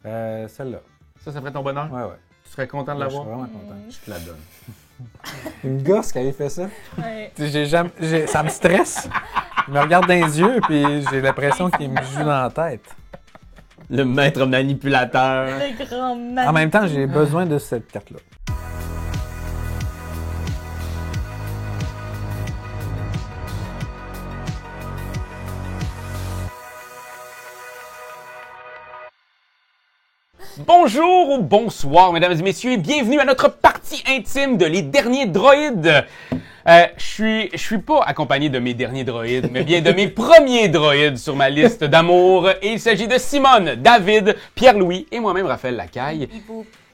Celle-là. Ça ferait ton bonheur? Ouais. Tu serais content de Je suis l'avoir? vraiment content. Je te la donne. Une gosse qui avait fait ça. Ouais. Ça me stresse. Il me regarde dans les yeux, puis j'ai l'impression qu'il me joue dans la tête. Le maître manipulateur. Le grand En même temps, j'ai besoin de cette carte-là. Bonjour ou bonsoir, mesdames et messieurs, et bienvenue à notre partie intime de Les Derniers Droïdes. Je suis pas accompagné de mes derniers droïdes, mais bien de mes premiers droïdes sur ma liste d'amour. Et il s'agit de Simone, David, Pierre-Louis et moi-même, Raphaël Lacaille.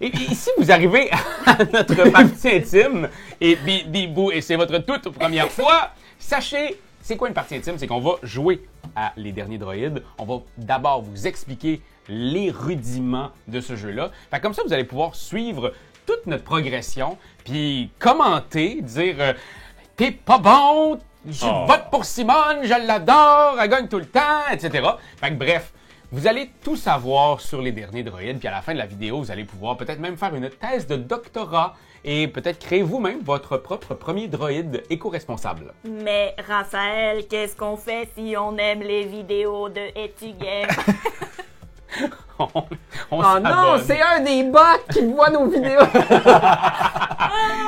Et si vous arrivez à notre partie intime, et bibou, et c'est votre toute première fois, sachez, c'est quoi une partie intime? C'est qu'on va jouer à Les Derniers Droïdes. On va d'abord vous expliquer les rudiments de ce jeu-là. Fait comme ça, vous allez pouvoir suivre toute notre progression, puis commenter, dire t'es pas bon, je vote pour Simone, je l'adore, elle gagne tout le temps, etc. Fait que bref, vous allez tout savoir sur Les Derniers Droïdes, puis à la fin de la vidéo, vous allez pouvoir peut-être même faire une thèse de doctorat et peut-être créer vous-même votre propre premier droïde éco-responsable. Mais Raphaël, qu'est-ce qu'on fait si on aime les vidéos de Etugame? on Oh s'abonne. non, c'est un des bots qui voit nos vidéos.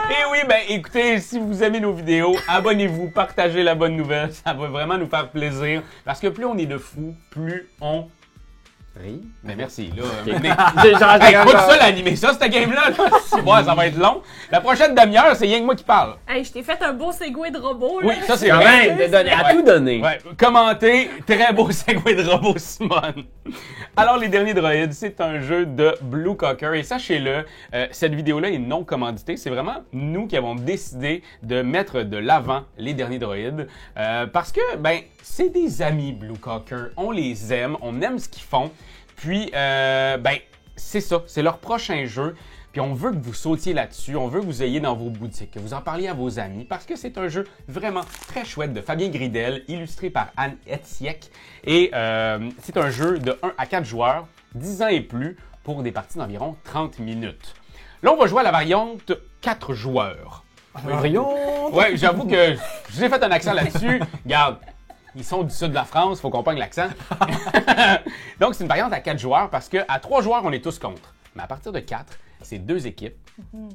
Et oui, ben écoutez, si vous aimez nos vidéos, abonnez-vous, partagez la bonne nouvelle, ça va vraiment nous faire plaisir. Parce que plus on est de fous, plus on rit. Ben merci, là. Hey, pas tout seul à animer ça, cette game-là. Ouais, ça va être long. La prochaine demi-heure, c'est rien que moi qui parle. Hey, je t'ai fait un beau segway de robot, là. Oui, ça c'est Quand vrai. même, de donner, à Ouais. tout donner. Ouais, commentez, très beau segway de robot Simone. Alors, Les Derniers Droïdes, c'est un jeu de Blue Cocker et sachez-le, cette vidéo-là est non commanditée. C'est vraiment nous qui avons décidé de mettre de l'avant Les Derniers Droïdes parce que, ben, c'est des amis Blue Cocker. On les aime, on aime ce qu'ils font. Puis, ben, c'est ça, c'est leur prochain jeu. Puis on veut que vous sautiez là-dessus, on veut que vous ayez dans vos boutiques, que vous en parliez à vos amis, parce que c'est un jeu vraiment très chouette de Fabien Gridel, illustré par Anne Etziek. Et c'est un jeu de 1 à 4 joueurs, 10 ans et plus, pour des parties d'environ 30 minutes. Là, on va jouer à la variante 4 joueurs. Ouais, j'avoue que je vous ai fait un accent là-dessus. Regarde, ils sont du sud de la France, faut qu'on pogne l'accent. Donc, c'est une variante à 4 joueurs, parce qu'à 3 joueurs, on est tous contre. Mais à partir de 4, c'est 2 équipes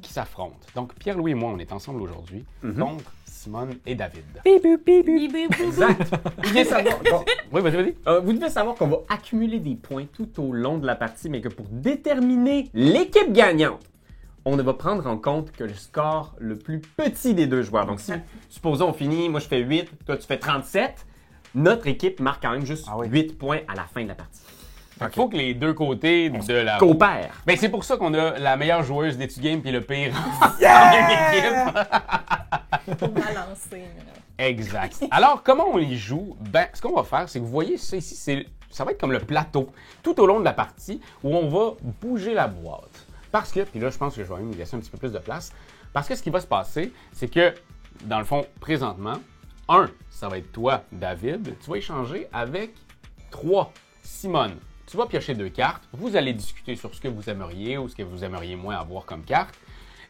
qui s'affrontent. Donc, Pierre-Louis et moi, on est ensemble aujourd'hui contre Simone et David. Exact. Vous devez savoir, Oui, vas-y. vous devez savoir qu'on va accumuler des points tout au long de la partie, mais que pour déterminer l'équipe gagnante, on va prendre en compte que le score le plus petit des deux joueurs. Donc, si, supposons, on finit, moi je fais 8, toi tu fais 37, notre équipe marque quand même juste 8 points à la fin de la partie. Il faut que les deux côtés de la... Coopère. Ben, c'est pour ça qu'on a la meilleure joueuse d'EtuGame puis le pire en équipe. Faut balancer, là. Exact. Alors, comment on y joue? Ben, ce qu'on va faire, c'est que vous voyez ça ici, ça va être comme le plateau tout au long de la partie où on va bouger la boîte. Parce que, puis là, je pense que je vais même laisser un petit peu plus de place, parce que ce qui va se passer, c'est que, dans le fond, présentement, ça va être toi, David, tu vas échanger avec 3, Simone. Tu vas piocher 2 cartes, vous allez discuter sur ce que vous aimeriez ou ce que vous aimeriez moins avoir comme carte.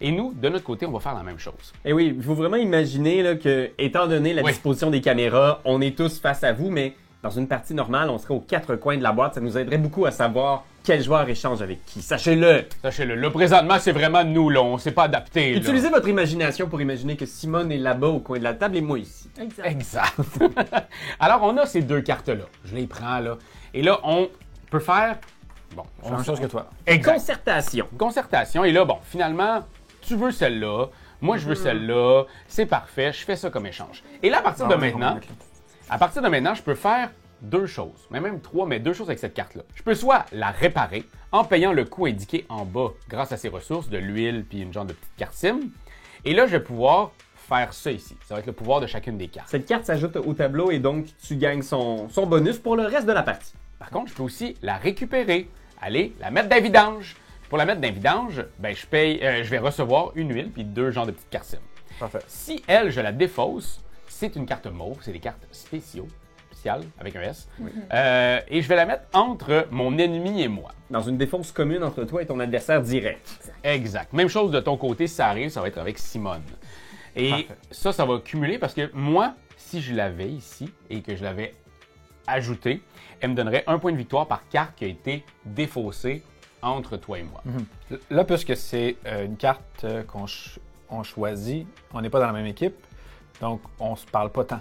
Et nous, de notre côté, on va faire la même chose. Et oui, il faut vraiment imaginer là, que, étant donné la disposition des caméras, on est tous face à vous, mais dans une partie normale, on serait aux 4 coins de la boîte. Ça nous aiderait beaucoup à savoir quel joueur échange avec qui. Sachez-le! Sachez-le, là, présentement, c'est vraiment nous, là. On s'est pas adapté, là. Utilisez votre imagination pour imaginer que Simone est là-bas au coin de la table et moi ici. Exact. Alors, on a ces 2 cartes-là. Je les prends, là. Et là, on peut faire... Bon, C'est la même chose que toi. Exact. Concertation. Concertation. Et là, bon, finalement, tu veux celle-là. Moi, je veux celle-là. C'est parfait. Je fais ça comme échange. Et là, à partir de maintenant, je peux faire 2 choses. Mais même 3, mais 2 choses avec cette carte-là. Je peux soit la réparer en payant le coût indiqué en bas grâce à ses ressources, de l'huile puis une genre de petite carte SIM. Et là, je vais pouvoir faire ça ici. Ça va être le pouvoir de chacune des cartes. Cette carte s'ajoute au tableau et donc tu gagnes son bonus pour le reste de la partie. Par contre, je peux aussi la récupérer. Aller la mettre dans le vidange. Pour la mettre dans le vidange, ben, je vais recevoir une huile puis 2 genres de petites cartes SIM. Parfait. Si elle, je la défausse, c'est une carte mauve, c'est des cartes spéciaux. spéciale, avec un S. Et je vais la mettre entre mon ennemi et moi. Dans une défausse commune entre toi et ton adversaire direct. Exact. Même chose de ton côté, si ça arrive, ça va être avec Simone. Et Parfait. ça va cumuler parce que moi, si je l'avais ici et que je l'avais ajouté, elle me donnerait 1 point de victoire par carte qui a été défaussée entre toi et moi. Là, puisque c'est une carte qu'on choisit, on n'est pas dans la même équipe, donc on se parle pas tant.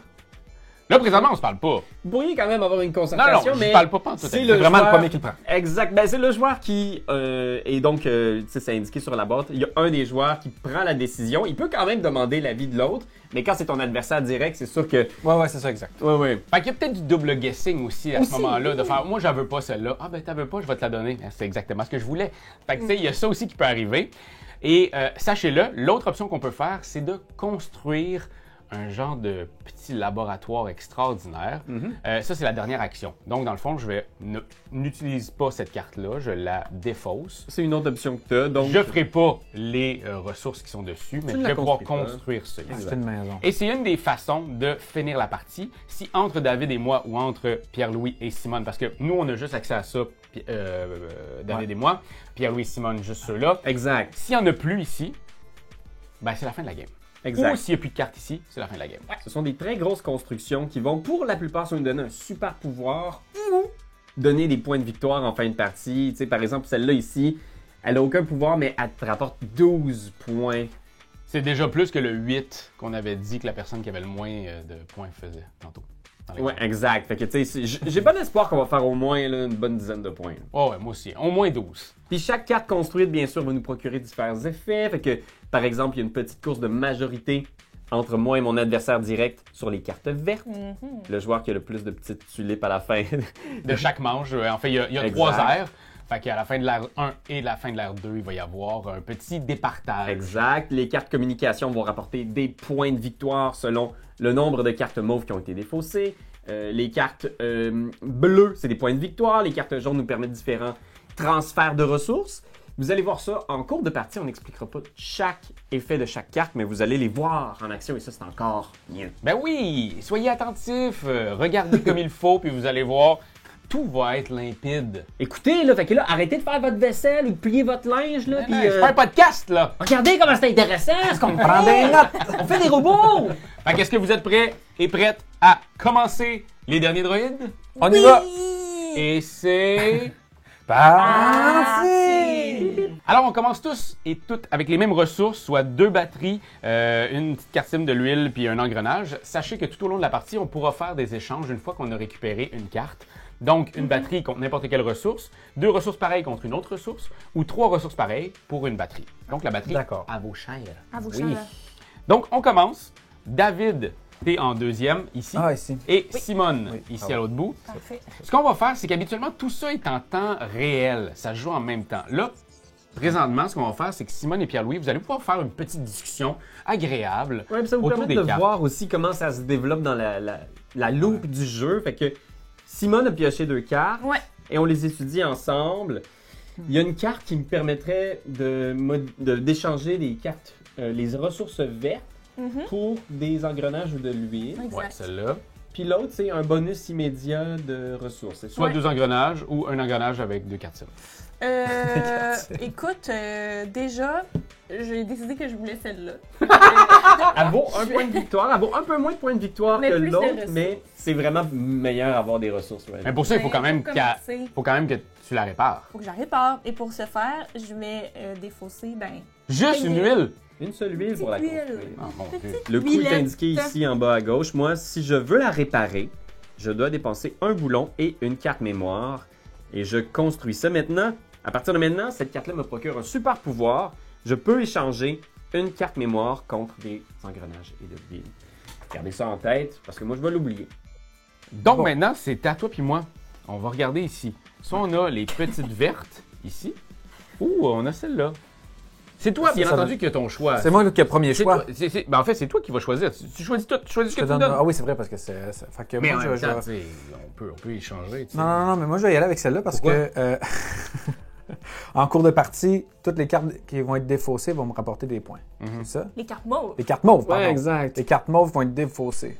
Là, présentement, on se parle pas. Vous pourriez quand même avoir une Non, concertation, je mais parle pas tout c'est C'est vraiment le premier qui le prend. Exact. Ben, c'est le joueur qui est donc, tu sais, c'est indiqué sur la boîte. Il y a un des joueurs qui prend la décision. Il peut quand même demander l'avis de l'autre, mais quand c'est ton adversaire direct, c'est sûr que. Ouais, c'est ça, exact. Ouais. Fait qu'il y a peut-être du double guessing aussi à ce moment-là, de faire moi, j'en veux pas celle-là. Ah, ben, t'en veux pas, je vais te la donner. C'est exactement ce que je voulais. Fait que, tu sais, il y a ça aussi qui peut arriver. Et sachez-le, l'autre option qu'on peut faire, c'est de construire un genre de petit laboratoire extraordinaire. Ça, c'est la dernière action. Donc, dans le fond, n'utilise pas cette carte-là, je la défausse. C'est une autre option que tu as. Donc, Je ne ferai pas les ressources qui sont dessus, mais Tu je ne vais la pouvoir construis pas. construire ça. C'est une maison. Et c'est une des façons de finir la partie. Si entre David et moi ou entre Pierre-Louis et Simone, parce que nous, on a juste accès à ça, David et moi, Pierre-Louis et Simone, juste ceux-là. exact. S'il n'y en a plus ici, ben c'est la fin de la game. Exact. Ou s'il n'y a plus de cartes ici, c'est la fin de la game. Ce sont des très grosses constructions qui vont, pour la plupart, soit nous donner un super pouvoir ou donner des points de victoire en fin de partie. Tu sais, par exemple, celle-là ici, elle n'a aucun pouvoir, mais elle te rapporte 12 points. C'est déjà plus que le 8 qu'on avait dit que la personne qui avait le moins de points faisait tantôt. dans les Ouais, games. exact. Fait que, tu sais, j'ai bon espoir qu'on va faire au moins là, une bonne dizaine de points. Oh, ouais, moi aussi. Au moins 12. Puis chaque carte construite, bien sûr, va nous procurer différents effets. Fait que, par exemple, il y a une petite course de majorité entre moi et mon adversaire direct sur les cartes vertes. Le joueur qui a le plus de petites tulipes à la fin. De chaque manche. En fait, il y a Exact. 3 aires. Fait qu'à la fin de l'ère 1 et la fin de l'ère 2, il va y avoir un petit départage. Exact. Les cartes communication vont rapporter des points de victoire selon le nombre de cartes mauves qui ont été défaussées. Les cartes bleues, c'est des points de victoire. Les cartes jaunes nous permettent différents transferts de ressources. Vous allez voir ça en cours de partie. On n'expliquera pas chaque effet de chaque carte, mais vous allez les voir en action et ça, c'est encore mieux. Ben oui, soyez attentifs, regardez comme il faut, puis vous allez voir, tout va être limpide. Écoutez, là, fait que là, arrêtez de faire votre vaisselle ou de plier votre linge, là, puis C'est pas un podcast, là! regardez comment c'est intéressant, ce qu'on Prends fait. des notes! On fait des robots! Fait qu'est-ce que vous êtes prêts et prêtes à commencer les derniers droïdes? On y va! Et c'est... Parti! Alors, on commence tous et toutes avec les mêmes ressources, soit 2 batteries, une petite carte SIM de l'huile puis un engrenage. Sachez que tout au long de la partie, on pourra faire des échanges une fois qu'on a récupéré une carte. Donc, une batterie contre n'importe quelle ressource, 2 ressources pareilles contre une autre ressource, ou 3 ressources pareilles pour une batterie. Donc, la batterie, D'accord. à vos chairs. À vos Oui. chers. Donc, on commence. David, t'es en deuxième ici. Ah, ici. Et Simone, Oui. ici Ah à l'autre bout. Parfait. Ce qu'on va faire, c'est qu'habituellement, tout ça est en temps réel. Ça se joue en même temps. Là, présentement, ce qu'on va faire, c'est que Simone et Pierre-Louis, vous allez pouvoir faire une petite discussion agréable Ouais, puis ça vous autour permet des de cartes. voir aussi comment ça se développe dans la loupe du jeu. Fait que Simone a pioché 2 cartes Ouais. et on les étudie ensemble. Il y a une carte qui me permettrait d'échanger des cartes, les ressources vertes pour des engrenages ou de l'huile. Ouais, Exact. celle-là. Puis l'autre, c'est un bonus immédiat de ressources. C'est ça? Soit Ouais. 2 engrenages ou un engrenage avec 2 cartes SIM. Écoute, déjà, j'ai décidé que je voulais celle-là. Elle vaut un point de victoire. Elle vaut un peu moins de points de victoire Mais que plus de l'autre, ressources. mais c'est vraiment meilleur d'avoir des ressources. Ouais. Mais pour ça, il faut quand même, Faut faut quand même que tu la répares. Faut que j'arrive répare. Et pour ce faire, je vais défausser, Juste une huile! Une seule huile pour la Petite huile. construire. Ah, mon Dieu. Le coût est Huilette. indiqué ici en bas à gauche. Moi, si je veux la réparer, je dois dépenser un boulon et une carte mémoire. Et je construis ça maintenant. À partir de maintenant, cette carte-là me procure un super pouvoir. Je peux échanger une carte mémoire contre des engrenages et de l'huile. Gardez ça en tête, parce que moi, je vais l'oublier. Donc Bon. maintenant, c'est à toi puis moi. On va regarder ici. Soit on a les petites vertes, ici, ou on a celle-là. C'est toi, bien Ça va. entendu, qui as ton choix. C'est moi qui ai le premier C'est choix. toi- ben, en fait, c'est toi qui vas choisir. Tu choisis tout. Tu choisis ce Je que te tu donne- donnes. Ah oui, c'est vrai, parce que c'est. Fait que Mais moi, en même je- temps, tu sais, on peut échanger. tu sais. Non, mais moi, je vais y aller avec celle-là parce Pourquoi? que en cours de partie, toutes les cartes qui vont être défaussées vont me rapporter des points. Mhm. C'est ça? Les cartes mauves. Les cartes mauves, pardon. Ouais, exact. Les cartes mauves vont être défaussées.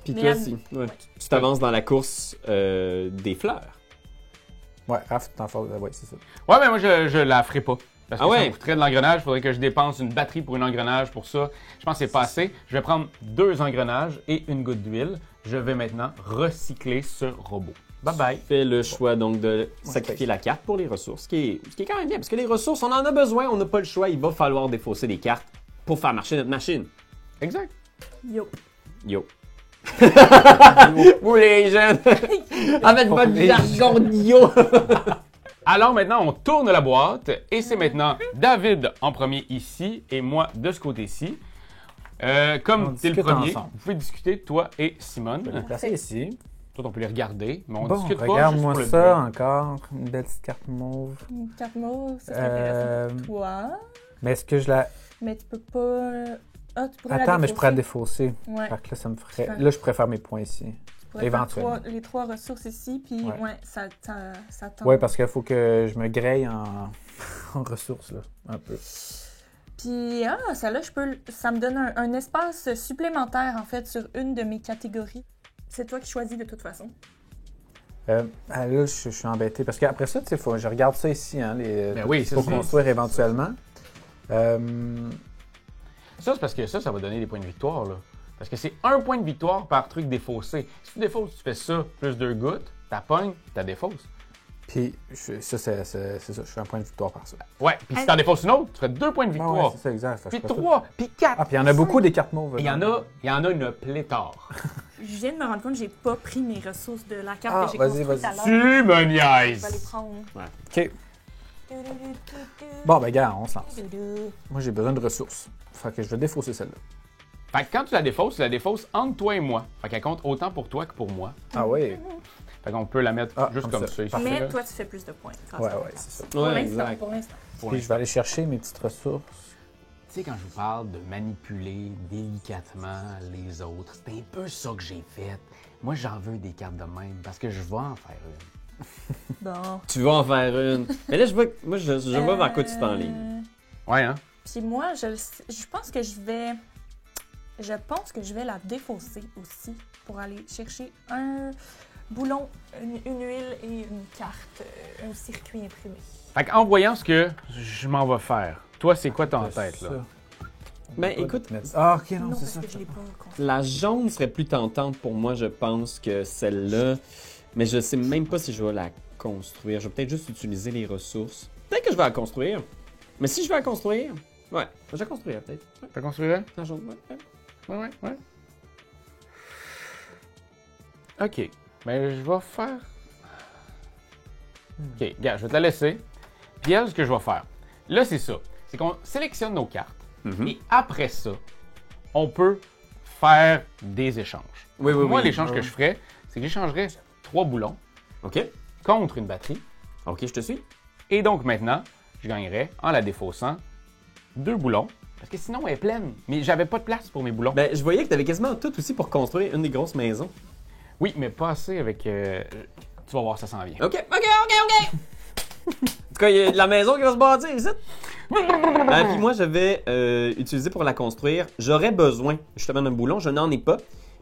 Puis Mais toi, elle- si tu t'avances dans la course des fleurs. Ouais, Raph, t'en fais. Ouais, c'est ça. Ouais, mais moi, je la ferai pas. Parce que Ah ça ouais? me coûterait de l'engrenage. Il faudrait que je dépense une batterie pour un engrenage pour ça. Je pense que c'est pas assez. Je vais prendre 2 engrenages et une goutte d'huile. Je vais maintenant recycler ce robot. Bye bye. Fais le choix donc de sacrifier la carte pour les ressources, ce qui est quand même bien, parce que les ressources, on en a besoin, on n'a pas le choix, il va falloir défausser des cartes pour faire marcher notre machine. Exact. Yo. Yo. Vous les jeunes, avec votre les jargon de yo. Alors maintenant, on tourne la boîte et c'est maintenant David en premier ici et moi de ce côté-ci. On Comme t'es le discute premier, ensemble. vous pouvez discuter, toi et Je vais Simone. les placer ici. Toi, on peut les regarder, mais on Bon, discute pas. regarde-moi juste pour le ça duel. encore. Une belle petite carte mauve. Une carte mauve, ça serait Euh, intéressant pour toi. Mais est-ce que je la. Mais tu peux pas. Ah, tu pourrais Attends, la mais je pourrais la défausser. défausser. Ouais. Fait que là, ça me ferait. Ouais. Là, je préfère mes points ici. Tu pourrais éventuellement. faire les 3 ressources ici, puis Ouais. ouais, ça tombe. Ouais, parce qu'il faut que je me graille en, en ressources, là. Un peu. Puis, celle-là, ça me donne un espace supplémentaire, en fait, sur une de mes catégories. C'est toi qui choisis de toute façon. Là, je suis embêté. Parce qu'après ça, tu sais, je regarde ça ici, hein. Ben oui, faut c'est ça. construire éventuellement. Ça, c'est parce que ça va donner des points de victoire, là. Parce que c'est 1 point de victoire par truc défaussé. Si tu défausses, tu fais ça, plus 2 gouttes, t'as pognes, t'as défausses. Puis, ça, c'est ça. Je fais un point de victoire par ça. Ouais, puis si t'en défausses une autre, tu fais 2 points de Ah victoire. ouais, c'est ça, exact. Fait que Puis je fais ça. 3, puis 4. Ah, puis il y en a beaucoup des cartes mauves. Il y en a une pléthore. Je viens de me rendre compte que j'ai pas pris mes ressources de la carte Ah, que j'ai vas-y, construite vas-y. à l'heure. Tu me Je vais les niaises. prendre. OK. Bon, ben, gars, on se lance. Moi, j'ai besoin de ressources. Fait que je vais défausser celle-là. Fait que quand tu la défausses entre toi et moi. Fait qu'elle compte autant pour toi que pour moi. Ah, ouais. Fait qu'on peut la mettre juste comme ça. ici, Parfait. Mais là. toi, tu fais plus de points. grâce Ouais, à moi. ouais, c'est ça. Pour Ouais, l'instant, exact. pour l'instant. Puis, je vais aller chercher mes petites ressources. Tu sais, quand je vous parle de manipuler délicatement les autres, c'est un peu ça que j'ai fait. Moi, j'en veux des cartes de même parce que je vais en faire une. Bon. Tu vas en faire une. Mais là, je vois vers quoi tu t'enlignes. Ouais, hein? Puis moi, je pense que je vais la défausser aussi pour aller chercher un boulon, une huile et une carte, un circuit imprimé. Fait qu'en voyant ce que je m'en vais faire, toi, c'est quoi en tête, là? Ben, écoute, Ah, ok, non, Non, c'est parce ça. que je l'ai pas construit. la jaune serait plus tentante pour moi, je pense, que celle-là. Mais je sais même pas si je vais la construire. Je vais peut-être juste utiliser les ressources. Peut-être que je vais la construire. Mais si je vais la construire, ouais, je la construirai peut-être. Ouais, T'as construit? la jaune, ouais. Ouais. OK. Ben, je vais faire... OK, gars, je vais te la laisser. Puis elle, ce que je vais faire, là, c'est ça. C'est qu'on sélectionne nos cartes. Mhm. Et après ça, on peut faire des échanges. Oui, oui, Moi, oui. l'échange que je ferais, c'est que j'échangerais 3 boulons OK. contre une batterie. OK, je te suis. Et donc, maintenant, je gagnerais, en la défaussant, 2 boulons. Parce que sinon, elle est pleine. Mais j'avais pas de place pour mes boulons. Ben, je voyais que tu avais quasiment tout aussi pour construire une des grosses maisons. Oui, mais pas assez avec... tu vas voir, ça s'en vient. OK. En tout cas, il y a de la maison qui va se bâtir ici. Puis moi, je vais utiliser pour la construire. J'aurais besoin justement d'un boulon. Je n'en ai pas.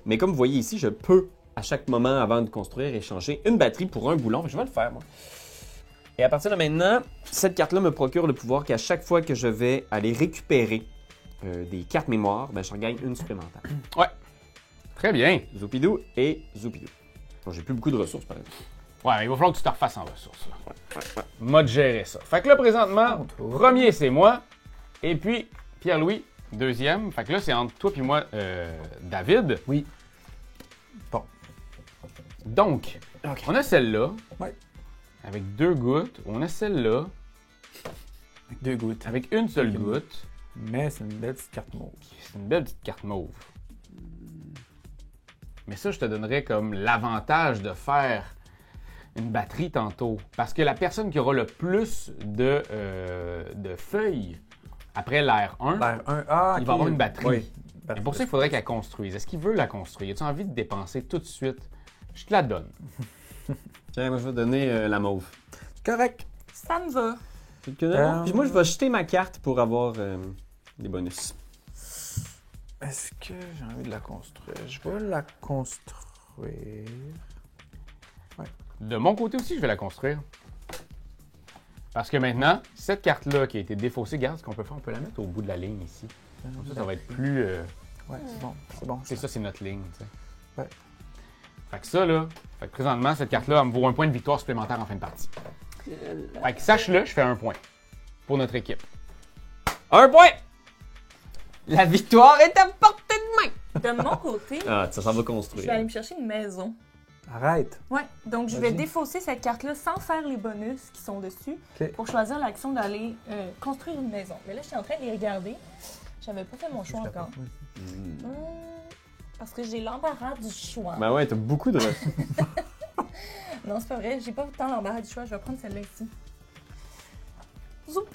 Mais comme vous voyez ici, je peux, à chaque moment avant de construire, échanger une batterie pour un boulon. Je vais le faire, moi. Et à partir de maintenant, cette carte-là me procure le pouvoir qu'à chaque fois que je vais aller récupérer des cartes mémoire, ben, je regagne une supplémentaire. Ouais. Très bien. Zoupidou et Zoupidou. Bon, j'ai plus beaucoup de ressources, par exemple. Ouais, mais il va falloir que tu te refasses en ressources. Là. M'a de gérer ça. Fait que là, présentement, premier, c'est moi. Et puis, Pierre-Louis, deuxième. Fait que là, c'est entre toi et moi, David. Oui. Bon. Donc, OK. on a celle-là. Ouais. Avec 2 gouttes. On a celle-là. Avec 2 gouttes. Avec une seule Avec une goutte. Mais c'est une belle petite carte mauve. C'est une belle petite carte mauve. Mais ça, je te donnerais comme l'avantage de faire une batterie tantôt. Parce que la personne qui aura le plus de feuilles après l'ère 1, L'air 1. Ah, il va avoir une batterie. Oui. et pour ça, il faudrait qu'elle construise. Est-ce qu'il veut la construire? As-tu envie de dépenser tout de suite? Je te la donne. Tiens, moi, je vais donner la mauve. Correct. Ça me va. Puis moi, je vais jeter ma carte pour avoir des bonus. Est-ce que j'ai envie de la construire? Je vais la construire. De mon côté aussi, je vais la construire. Parce que maintenant, cette carte-là qui a été défaussée, regarde ce qu'on peut faire. On peut la mettre au bout de la ligne ici. Comme ça va être plus... Ouais, c'est bon. C'est ça, c'est notre ligne, tu sais. Ouais. Fait que ça, là... Fait que présentement, cette carte-là, elle me vaut un point de victoire supplémentaire en fin de partie. Fait que sache-le, je fais un point. Pour notre équipe. 1 point! La victoire est à portée de main! De mon côté, Ah, ça va je vais construire. aller me chercher une maison. Arrête. Ouais, donc je vais Vas-y. défausser cette carte-là sans faire les bonus qui sont dessus Ok. pour choisir l'action d'aller construire une maison. Mais là, je suis en train de les regarder. J'avais pas fait mon choix encore. Parce que j'ai l'embarras du choix. Ben ouais, t'as beaucoup de ressources. Non, c'est pas vrai, j'ai pas tant l'embarras du choix. Je vais prendre celle-là ici. Zoup!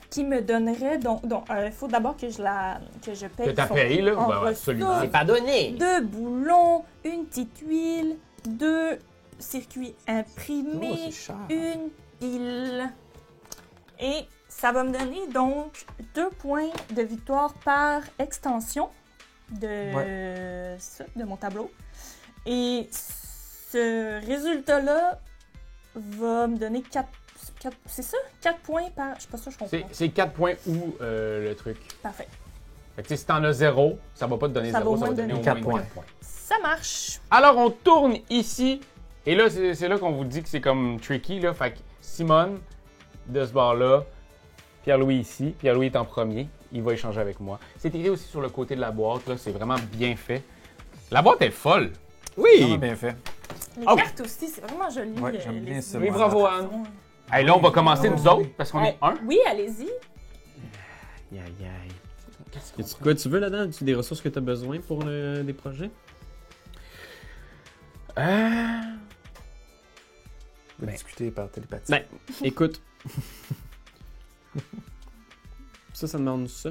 Qui me donnerait donc il faut d'abord que je paye. Que t'as son- payé, là? en Ouais, ressources. absolument. pas donné! 2 boulons, une petite huile, 2 circuits Oh, imprimés, c'est cher. une pile. Et ça va me donner donc 2 points de victoire par extension de mon tableau. Et ce résultat-là va me donner 4 c'est ça? 4 points par... Je suis pas sûre que je comprends. C'est 4 points ou le truc. Parfait. Fait que tu sais, si t'en as 0, ça va pas te donner Ça va 0, au ça va moins te donner au donner moins 4 4 points. Ça marche. Alors, on tourne ici. Et là, c'est là qu'on vous dit que c'est comme tricky, là. Fait que Simone, de ce bord-là, Pierre-Louis ici. Pierre-Louis est en premier. Il va échanger avec moi. C'est écrit aussi sur le côté de la boîte, là. C'est vraiment bien fait. La boîte est folle. Vraiment bien fait. Les Oh. cartes aussi, c'est vraiment joli. Ouais, j'aime bien ça, Oui, moi. bravo, Anne. Hey, là, on va commencer nous autres, parce qu'on est un. Oui, allez-y. Aïe, aïe, aïe. Quoi tu veux là-dedans? As-tu des ressources que tu as besoin pour des projets? On va Ben. discuter par télépathie. Ben, écoute. Ça demande ça.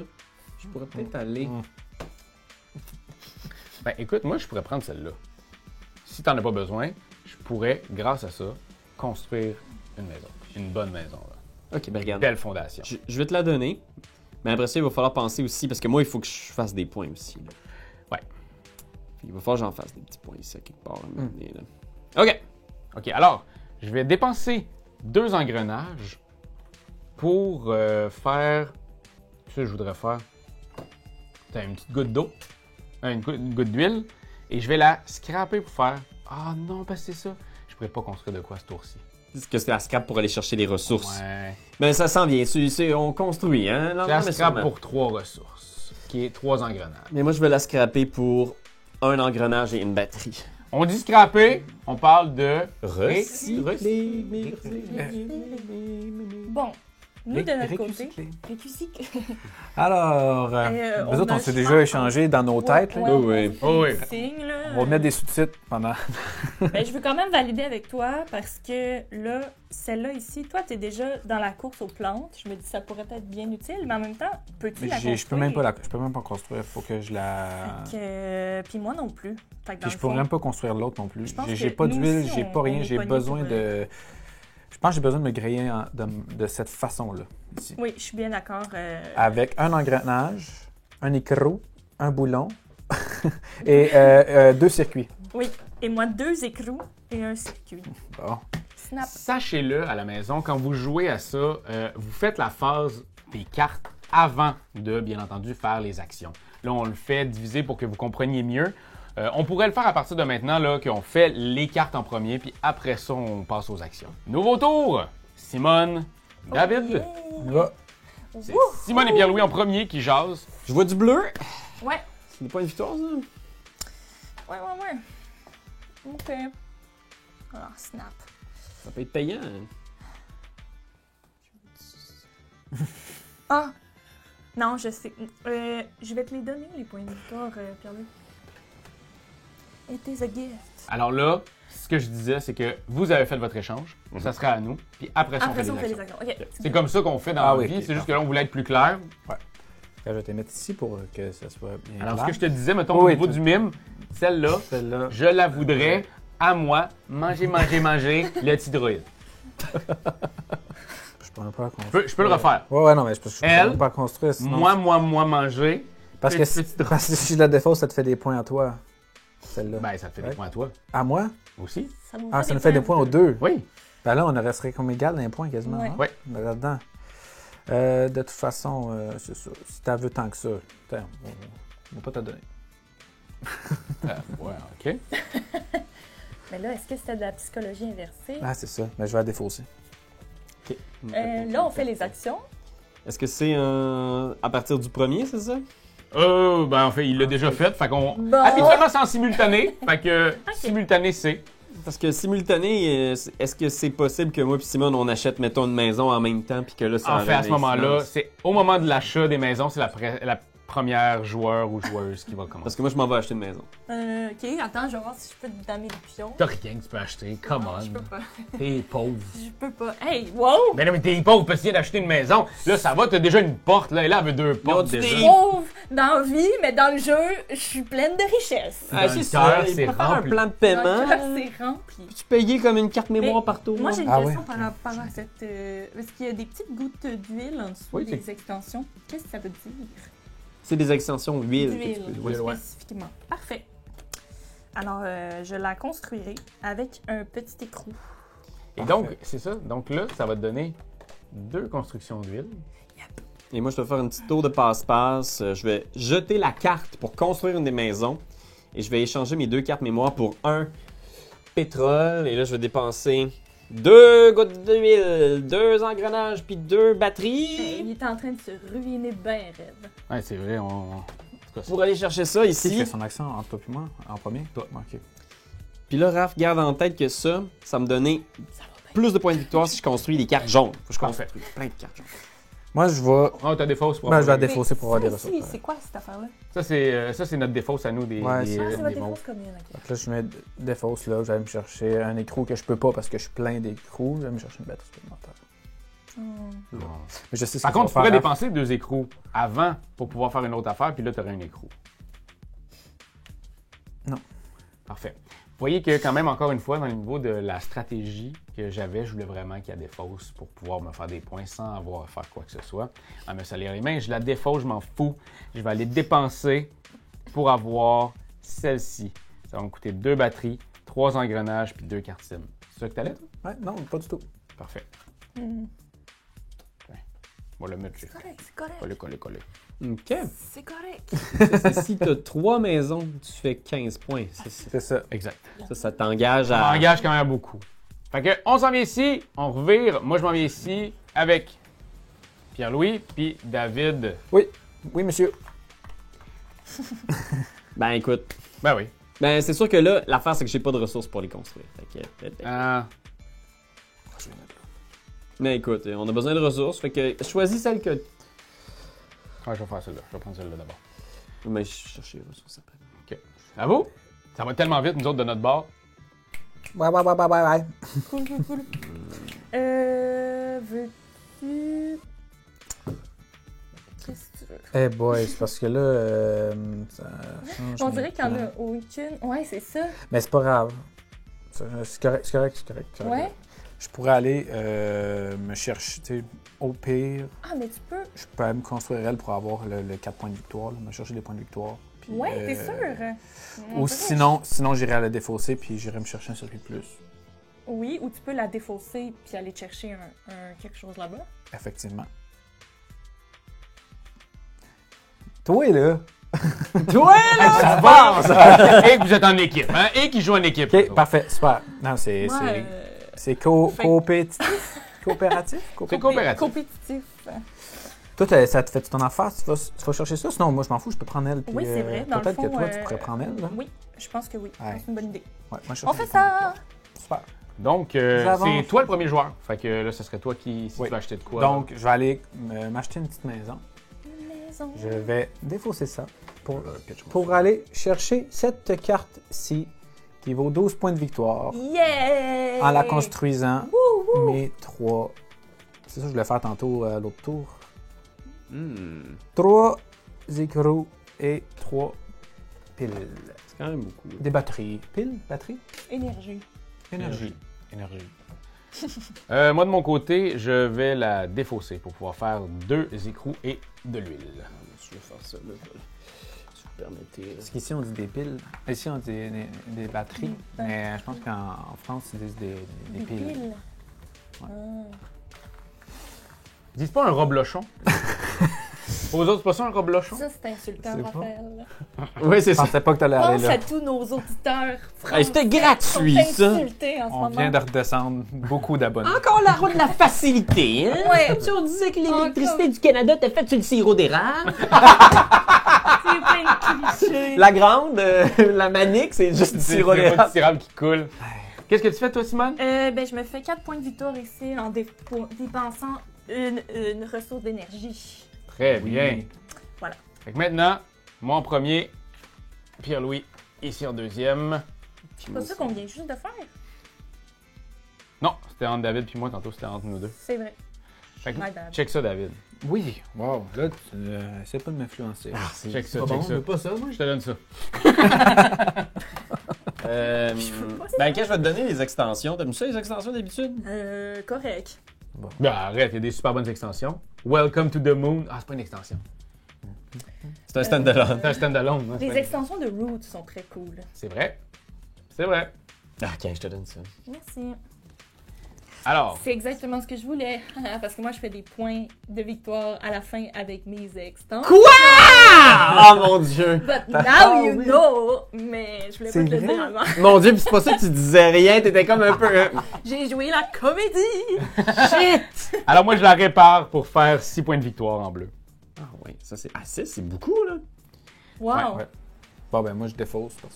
Je pourrais peut-être aller. Ben, écoute, moi, je pourrais prendre celle-là. Si t'en as pas besoin, je pourrais, grâce à ça, construire une maison. Une bonne maison, là. Ok, ben regarde. Belle fondation. Je vais te la donner. Mais après ça, il va falloir penser aussi, parce que moi, il faut que je fasse des points aussi. Là. Ouais. Il va falloir que j'en fasse des petits points ici, à quelque part. à un moment donné, là. Ok. OK, alors, je vais dépenser 2 engrenages pour faire... Ce que je voudrais faire. T'as une petite goutte d'eau, une goutte d'huile, et je vais la scraper pour faire... Ah non, parce que c'est ça. Je pourrais pas construire de quoi ce tour-ci. Est-ce que c'est la scrap pour aller chercher les ressources? Ouais. Ben, ça s'en vient. On construit, hein? Je lentement, la mais scrape sûrement. pour 3 ressources, qui est 3 engrenages. Mais moi, je vais la scraper pour un engrenage et une batterie. On dit scraper, on parle de... Recycler. Bon, nous de notre côté, Récucycler. récucycler. Alors, on nous autres, a on s'est le déjà choix. échangé dans nos têtes. là. Oh, oui. Oh, oui. Signe, là. On va mettre des sous-titres pendant. Ben, je veux quand même valider avec toi parce que là, celle-là ici, toi, tu es déjà dans la course aux plantes. Je me dis ça pourrait être bien utile, mais en même temps, peux-tu la construire? Je peux même pas construire. Faut que je la. Fait que, puis moi non plus. Fait que dans Puis je le pourrais fond, même pas construire l'autre non plus. Je pense J'ai que pas nous d'huile, aussi, j'ai on- pas on rien. est J'ai pognés besoin pour, de. Je pense que j'ai besoin de me griller de cette façon-là. Ici. Oui, je suis bien d'accord. Avec un engrenage, un écrou, un boulon et 2 circuits. Oui, et moi, 2 écrous et un circuit. Bon. Snap. Sachez-le à la maison, quand vous jouez à ça, vous faites la phase des cartes avant de, bien entendu, faire les actions. Là, on le fait diviser pour que vous compreniez mieux. On pourrait le faire à partir de maintenant, là, qu'on fait les cartes en premier, puis après ça, on passe aux actions. Nouveau tour! Simone, David. On y va. C'est Simone et Pierre-Louis en premier qui jasent. Je vois du bleu. Ouais, C'est des points de victoire, ça? ouais. OK. Alors, snap. Ça peut être payant. hein. Ah! Non, je sais. Je vais te les donner, les points de victoire, Pierre-Louis. It is a gift. Alors là, ce que je disais, c'est que vous avez fait votre échange, ça sera à nous, puis après ça, on fait Après ça, les on fait actions. les actions. OK. C'est comme ça qu'on fait dans Ah la oui, vie, ok, c'est juste que là, on voulait être plus clair. Je vais te les mettre ici pour que ça soit bien Alors, ce clair. que je te disais, mettons, au Oui, niveau tu- du mime, celle-là, Celle-là. je la voudrais à moi, manger, le petit druide. Je peux même pas construire. Je peux le refaire. Ouais, non, mais je peux Elle, même pas construire. Sinon, Moi, manger, Parce que si je la défausse, ça te fait des points à toi. Celle-là. Ben, ça te fait des Ouais. points à toi À moi? aussi. Ça nous fait des points aux deux. Oui. Ben là, on resterait comme égal d'un point quasiment. Ouais. Hein? Ouais. Ben, là-dedans. De toute façon, c'est ça. Si t'en veux tant que ça, on va pas te donner. Ouais, OK. Mais là, est-ce que c'était de la psychologie inversée? Ah, c'est ça. Ben, je vais la défausser. Là, on fait les actions. Est-ce que c'est à partir du premier, c'est ça? Ben, en fait, il l'a déjà fait. Fait qu'on. Bon. Habituellement, c'est en simultané. Fait que simultané, c'est. Parce que simultané, est-ce que c'est possible que moi et Simone, on achète, mettons, une maison en même temps, puis que là, ça En fait, à ce aurait une moment-là, incidence? c'est au moment de l'achat des maisons, c'est la première joueur ou joueuse qui va Parce commencer. que moi, je m'en vais acheter une maison. OK, attends, je vais voir si je peux te damer le pion. T'as rien que tu peux acheter. Come Non, on. je peux pas. T'es pauvre. Je peux pas. Hey, wow! Mais non, mais t'es pauvre parce que tu viens d'acheter une maison. Là, ça va, t'as déjà une porte. Là, et là, elle veut deux portes des- déjà. Pauvre dans la vie, mais dans le jeu, je suis pleine de richesses. Dans le c'est cœur, ça, c'est il faut faire un rempli. plan de Dans paiement. le cœur, c'est rempli. Tu payais comme une carte mémoire Mais partout. Moi, j'ai une Ah question ouais, par ok. rapport à cette... parce qu'il y a des petites gouttes d'huile en dessous Oui, des extensions. Qu'est-ce que ça veut dire? C'est des extensions huile. que tu D'huile, peux- oui, ouais. spécifiquement. Parfait. Alors, je la construirai avec un petit écrou. Et donc, c'est ça. Donc là, ça va te donner 2 constructions d'huile. Et moi, je vais faire une petite tour de passe-passe. Je vais jeter la carte pour construire une des maisons. Et je vais échanger mes 2 cartes mémoire pour un pétrole. Et là, je vais dépenser 2 gouttes d'huile, 2 engrenages, puis 2 batteries. Il est en train de se ruiner bien raide. Ouais, c'est vrai. Pour aller chercher ça Qui ici. fait son accent entre toi et moi en premier? Toi. OK. Puis là, Raph, garde en tête que ça me donnait Ça va bien. plus de points de victoire si je construis des cartes jaunes. Faut que je Parfait. construise plein de cartes jaunes. Moi, je vais. Oh, t'as des fausses pour Ben, je vais la avoir- défausser pour avoir des Ça ressources. aussi, ouais. c'est quoi cette affaire-là? Ça, c'est notre défausse à nous des, Ouais, des, c'est- Ah, c'est votre des mauves. défense commune, ok. Donc là, je mets des fausses là. J'allais me chercher un écrou que je peux pas parce que je suis plein d'écrous. Je vais me chercher une batterie supplémentaire. Hmm. Mais je sais ce Par qu'il contre, tu faut pourrais faire. dépenser 2 écrous avant pour pouvoir faire une autre affaire, puis là, tu aurais un écrou. Non. Parfait. Vous voyez que quand même, encore une fois, dans le niveau de la stratégie que j'avais, je voulais vraiment qu'il y ait des fausses pour pouvoir me faire des points sans avoir à faire quoi que ce soit. À me salir les mains, je la défausse, je m'en fous. Je vais aller dépenser pour avoir celle-ci. Ça va me coûter 2 batteries, 3 engrenages, puis 2 cartes SIM. C'est ça que t'allais, toi? Ouais, non, pas du tout. Parfait. Hmm. On va le mettre, j'ai C'est fait. correct, c'est correct. Coller. OK. C'est correct. Si tu as 3 maisons, tu fais 15 points. C'est ça. Exact. Ça t'engage Ça à... engage quand même beaucoup. Fait que, on s'en vient ici, on revire. Moi, je m'en viens ici avec Pierre-Louis, puis David. Oui, monsieur. Ben écoute, Ben oui. ben c'est sûr que là, l'affaire c'est que j'ai pas de ressources pour les construire. Fait que, Je vais mettre là. mais écoute, on a besoin de ressources, fait que choisis celle que... Ouais, je vais faire celle-là. Je vais prendre celle-là d'abord. Mais je cherche les ressources après. OK. À vous? Ça va tellement vite, nous autres, de notre bord. Ouais. Cool. Veux-tu... Qu'est-ce que tu veux? Eh boy, c'est parce que là, ça change On mes dirait qu'il n'y en plans. a aucune. Ouais, c'est ça. Mais c'est pas grave. C'est correct. Ouais. Je pourrais aller me chercher, tu sais, au pire, Ah, mais tu peux. je peux aller me construire elle pour avoir le 4 points de victoire, là, me chercher des points de victoire. Puis, Ouais, t'es sûr? On Ou dirait- sinon j'irai à la défausser puis j'irai me chercher un circuit de plus. Oui, ou tu peux la défausser puis aller chercher quelque chose là-bas. Effectivement. Toi, là! Toi Ça va! Et que vous êtes en équipe, hein? Et qui joue en équipe. OK, parfait, super. Non, c'est Moi, fait- coopératif? Coopératif? C'est coopératif. compétitif. Toi, ça te fait ton affaire? Tu vas chercher ça? Sinon, moi, je m'en fous, je peux prendre elle. puis, Oui, c'est vrai. Dans le Peut-être fond, que toi, tu pourrais prendre elle. Là. Oui, je pense que oui. Ouais. C'est une bonne idée. Ouais, moi, je On cherche fait des points de ça! victoire. Super. Donc, J'avance. c'est toi le premier joueur. Fait que là, ce serait toi qui, si Oui. tu veux acheter de quoi. Donc, je vais aller m'acheter une petite maison. Une maison. Je vais défausser ça pour aller chercher cette carte-ci qui vaut 12 points de victoire Yeah! en la construisant Wouh, wouh. mes 3. C'est ça que je voulais faire tantôt à l'autre tour. Hmm, 3 écrous et 3 piles. c'est quand même beaucoup. Des batteries. Piles? Batteries? Énergie. Énergie. Moi, de mon côté, je vais la défausser pour pouvoir faire 2 écrous et de l'huile. je vais faire ça, là. Si vous permettez. Parce qu'ici, on dit des piles. Ici, on dit des batteries. Mais je pense qu'en France, ils disent des piles. Ouais. Ils disent pas un roblochon. Aux autres, c'est pas ça un roblochon? Ça, c'est insultant, C'est pas. Raphaël. Oui, c'est Je ça. pensais pas que t'allais aller Pense là. à tous nos auditeurs Hey, c'était gratuit, Ils sont ça. insultés en ce On moment. vient de redescendre beaucoup d'abonnés. Encore la roue de la facilité, hein? Ouais. Tu on disait que Encore. l'électricité du Canada t'a fait sur le sirop d'érable. C'est plein de clichés. La grande, la manique, c'est juste du C'est sirop le d'érable. sirop qui coule. Qu'est-ce que tu fais, toi, Simone? Ben, je me fais 4 points de victoire ici en dépensant une ressource d'énergie. Très bien. Voilà. Fait que maintenant, moi en premier, Pierre-Louis ici en deuxième. C'est pas ça qu'on vient juste de faire. Non, c'était entre David puis moi, tantôt c'était entre nous deux. C'est vrai. Fait que, My bad. check ça, David. Oui, wow. Là, tu essaie pas de m'influencer. Check ça, pas check bon, ça. je veux pas ça, moi. Je te donne ça. Ben, quand je vais te donner les extensions, t'aimes ça les extensions d'habitude? Correct. Ben arrête, il y a des super bonnes extensions. Welcome to the moon. Ah, c'est pas une extension. C'est un stand-alone. C'est un standalone. hein, c'est Les pas- extensions de Roots sont très cool. C'est vrai. C'est vrai. Ah, ok, je te donne ça. Merci. Alors, C'est exactement ce que je voulais. Parce que moi, je fais des points de victoire à la fin avec mes extensions. Ah, mon Dieu! But now you know! Mais je voulais pas C'est te le vrai? dire avant. Mon Dieu, pis c'est pas ça que tu disais rien, t'étais comme un peu... J'ai joué la comédie! Shit! alors moi je la répare pour faire 6 points de victoire en bleu. Ah ouais, ça c'est... Ah, c'est beaucoup, là. Wow! Ouais. Bon, ben moi, je défausse parce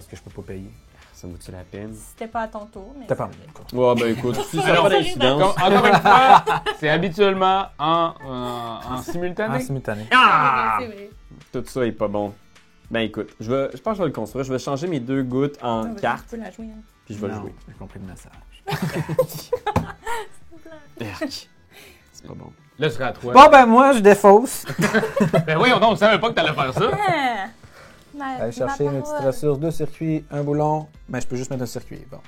que je peux pas payer. Ça me vaut-tu la peine? C'était pas à ton tour, mais. T'as pas Ouais, ben écoute, si ça Alors, n'a pas d'incidence... Encore une fois, c'est habituellement en simultané. En simultané. Ah! C'est vrai. Tout ça est pas bon. Ben écoute, je pense que je vais le construire. Je vais changer mes 2 gouttes en Ah, cartes, Tu peux la jouer. Hein. puis je vais le Non, jouer. J'ai compris le message. Erk. C'est pas bon. Là, ce sera à toi. Bon, ben moi, je défausse. Ben oui, on savait pas que t'allais faire ça. Ah! Aller chercher une petite ressource, 2 circuits, un boulon. Ben, je peux juste mettre un circuit. Bon.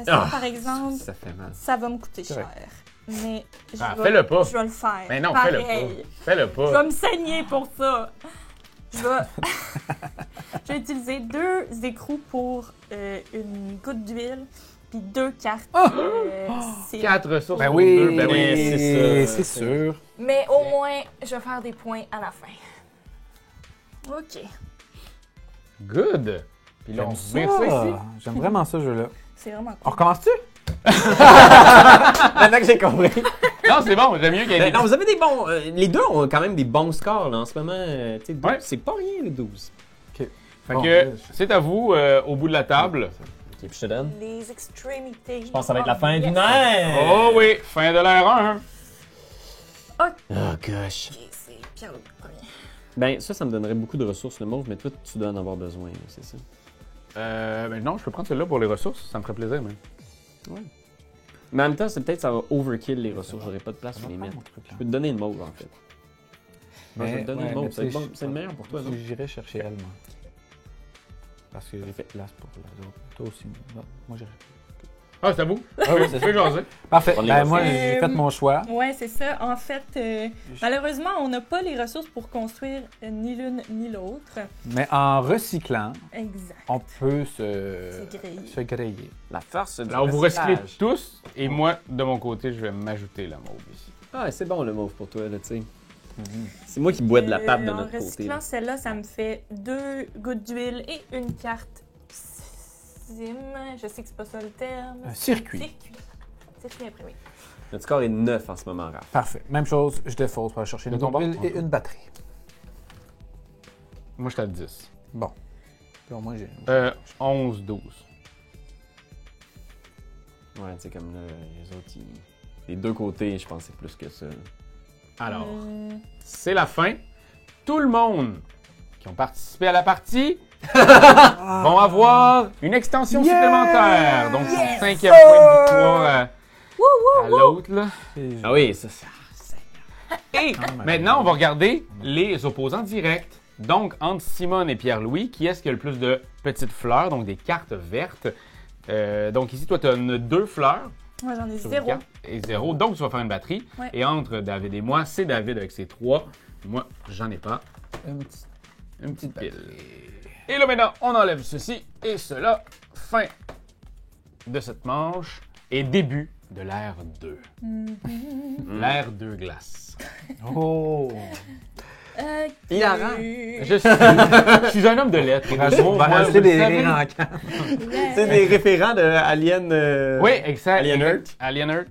Ça, Ah! par exemple, Ça fait mal. ça va me coûter cher. Correct. Mais je Ah, vais, fais-le pas. Je vais le faire. Mais non, Pareil. fais-le pas. Fais-le Je vais pas. me saigner pour ça. Je vais, je vais utiliser 2 écrous pour une goutte d'huile, puis 2 cartes. C'est- 4 ressources Ben pour oui, deux. Ben oui, c'est ça. c'est sûr. Mais au moins, je vais faire des points à la fin. OK. Good. Puis là, on J'aime se met ça ici. J'aime vraiment ça, ce jeu-là. C'est vraiment On cool. recommence-tu? Maintenant que j'ai compris. Non, c'est bon, j'aime mieux qu'il y ait Ben, des... non, vous avez des bons... les deux ont quand même des bons scores, là, en ce moment. Tu sais, 12, Ouais. c'est pas rien, les 12. OK. Fait Bon, que là, c'est à vous, au bout de la table. OK, puis je te donne. Les extrémités. Je pense que ça va être la fin du Yes. nerf. Oh oui, fin de l'ère 1. Oh, gosh. Ok, c'est Pierre le premier. Ben, ça me donnerait beaucoup de ressources, le mauve, mais toi, tu dois en avoir besoin, là, c'est ça? Ben non, je peux prendre celle-là pour les ressources, ça me ferait plaisir, même. Mais en même temps, c'est peut-être ça va overkill les ressources. J'aurais pas de place pour les mettre. mon truc, là. Je peux te donner une mauve, en fait. Moi, je vais te donner ouais, une mauve. mais Ça va être tu sais, bon. C'est le meilleur pour toi, non? J'irai chercher elle, moi. Parce que j'ai fait place pour les autres. Toi aussi. Non, moi, j'irai. Ah, c'est à vous? Ah oui, Je peux jaser. Parfait. On les Ben, va moi, faire. j'ai fait mon choix. Ouais, c'est ça. En fait, malheureusement, on n'a pas les ressources pour construire ni l'une ni l'autre. Mais en recyclant, Exact. on peut se C'est grillé. griller. La force du Alors, vous recyclez recyclage. tous, et moi, de mon côté, je vais m'ajouter la mauve ici. Ah, c'est bon, le mauve pour toi, là, tu sais. C'est moi qui bois de la pâte de En notre côté. recyclant là. celle-là, ça me fait 2 gouttes d'huile et une carte SIM. Je sais que c'est pas ça le terme. Un circuit. Circuit imprimé. Notre score est 9 en ce moment, Raph. Parfait. Même chose, je défausse pour aller chercher une ton bord? huile et une batterie. Moi, je suis à 10. Bon. Puis au moins, j'ai. 11, 12. Ouais, tu sais, comme là, les autres, les deux côtés, je pense que c'est plus que ça. Alors, c'est la fin. Tout le monde qui ont participé à la partie vont avoir une extension Yeah! supplémentaire. Donc, c'est Yes! le 5e point de victoire à l'autre, là. Ah oui, ça. Et maintenant, on va regarder les opposants directs. Donc, entre Simone et Pierre-Louis, qui est-ce qui a le plus de petites fleurs, donc des cartes vertes? Donc ici, toi, tu as 2 fleurs. Moi, j'en ai sur une 0. carte. Et 0. Donc, tu vas faire une batterie. Ouais. Et entre David et moi, c'est David avec ses 3. Moi, j'en ai pas. Une petite pile. Et là, maintenant, on enlève ceci et cela. Fin de cette manche et début de l'ère 2. L'ère 2 glace. Oh! Hilarant. Je suis un homme de lettres. On va Moi, rajouter vous des savez. rires en canne. C'est des référents de Alien. Oui, exact. Alien Earth. Alien Earth.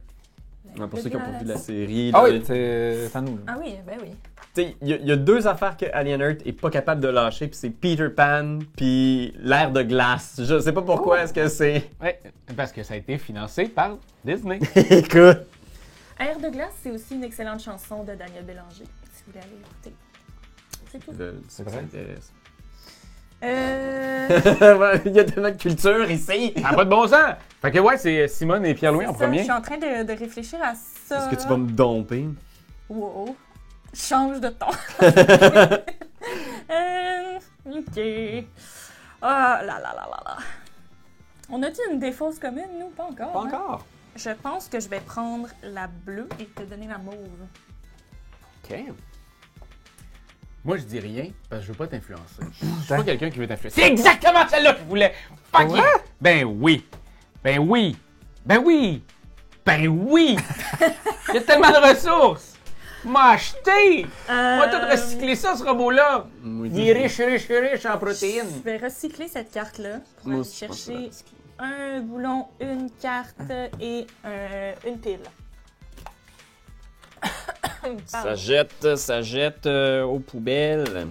Non, pour ceux qui n'ont pas vu la série. Ah là, oui, c'est à nous. Ah oui, ben oui. tu sais, il y a deux affaires que Alien Earth est pas capable de lâcher, puis c'est Peter Pan, puis l'ère de glace. Je sais pas pourquoi est-ce que c'est. Oui, parce que ça a été financé par Disney. Écoute. Air de glace, c'est aussi une excellente chanson de Daniel Bélanger, si vous voulez aller écouter. C'est tout. C'est vrai? Il y a tellement de culture ici. Ça n'a pas de bon sens! Fait que ouais, c'est Simone et Pierre-Louis en C'est ça, Je premier. suis en train de réfléchir à ça. Est-ce que tu vas me domper? Wow. Change de ton. Ok. Ah là là là là là. On a-tu une défausse commune, nous? Pas encore. Pas hein? encore. Je pense que je vais prendre la bleue et te donner la mauve. OK. Moi, je dis rien parce que je veux pas t'influencer. Je suis pas quelqu'un qui veut t'influencer. C'est exactement celle-là que je voulais! Fuck Ouais? yeah! Ben oui! Ben oui! Ben oui! Ben oui! Il y a tellement de ressources! M'a acheté! On va tout recycler ça, ce robot-là! Il est riche, riche, riche en Je protéines. vais recycler cette carte-là pour Moi aller aussi, je pense que chercher c'est un boulon, une carte et une pile. Pardon. Ça jette aux poubelles.